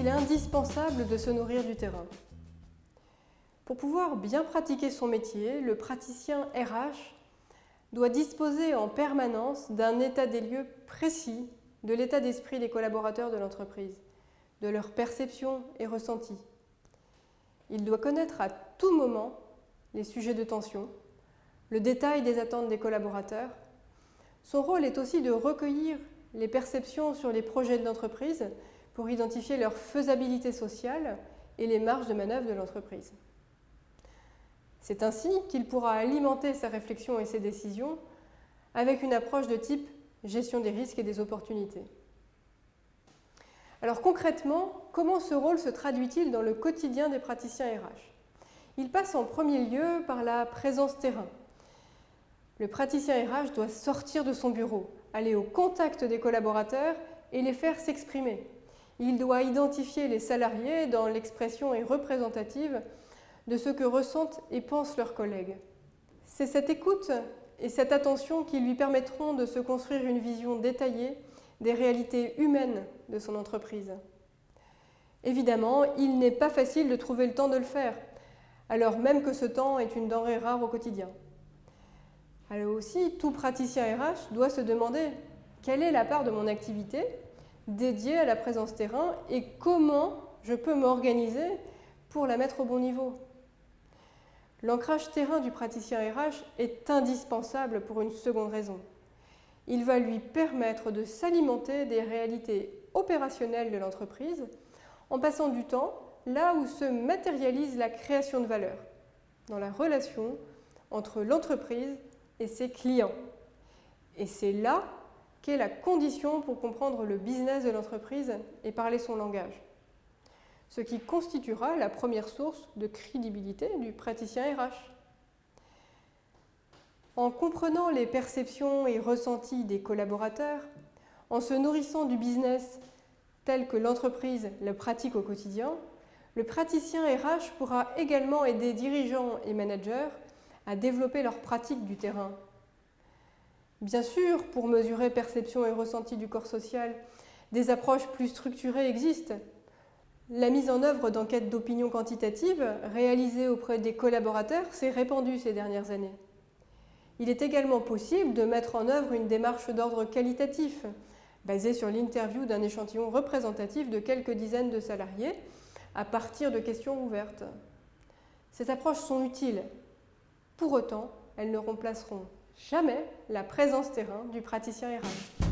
il est indispensable de se nourrir du terrain. Pour pouvoir bien pratiquer son métier, le praticien RH doit disposer en permanence d'un état des lieux précis de l'état d'esprit des collaborateurs de l'entreprise, de leurs perceptions et ressentis. Il doit connaître à tout moment les sujets de tension, le détail des attentes des collaborateurs. Son rôle est aussi de recueillir les perceptions sur les projets de l'entreprise pour identifier leur faisabilité sociale et les marges de manœuvre de l'entreprise. C'est ainsi qu'il pourra alimenter sa réflexion et ses décisions avec une approche de type gestion des risques et des opportunités. Alors concrètement, comment ce rôle se traduit-il dans le quotidien des praticiens RH? Il passe en premier lieu par la présence terrain. Le praticien RH doit sortir de son bureau, aller au contact des collaborateurs et les faire s'exprimer. Il doit identifier les salariés dans l'expression et représentative de ce que ressentent et pensent leurs collègues. C'est cette écoute et cette attention qui lui permettront de se construire une vision détaillée des réalités humaines de son entreprise. Évidemment, il n'est pas facile de trouver le temps de le faire, alors même que ce temps est une denrée rare au quotidien. Alors aussi, tout praticien RH doit se demander quelle est la part de mon activité dédiée à la présence terrain et comment je peux m'organiser pour la mettre au bon niveau. L'ancrage terrain du praticien RH est indispensable pour une seconde raison. Il va lui permettre de s'alimenter des réalités opérationnelles de l'entreprise en passant du temps là où se matérialise la création de valeur, dans la relation entre l'entreprise et ses clients. Et c'est là qu'est la condition pour comprendre le business de l'entreprise et parler son langage, ce qui constituera la première source de crédibilité du praticien RH. En comprenant les perceptions et ressentis des collaborateurs, en se nourrissant du business tel que l'entreprise le pratique au quotidien, le praticien RH pourra également aider dirigeants et managers à développer leur pratique du terrain. Bien sûr, pour mesurer perception et ressenti du corps social, des approches plus structurées existent. La mise en œuvre d'enquêtes d'opinion quantitative réalisées auprès des collaborateurs s'est répandue ces dernières années. Il est également possible de mettre en œuvre une démarche d'ordre qualitatif, basée sur l'interview d'un échantillon représentatif de quelques dizaines de salariés à partir de questions ouvertes. Ces approches sont utiles. Pour autant, elles ne remplaceront jamais la présence terrain du praticien RH.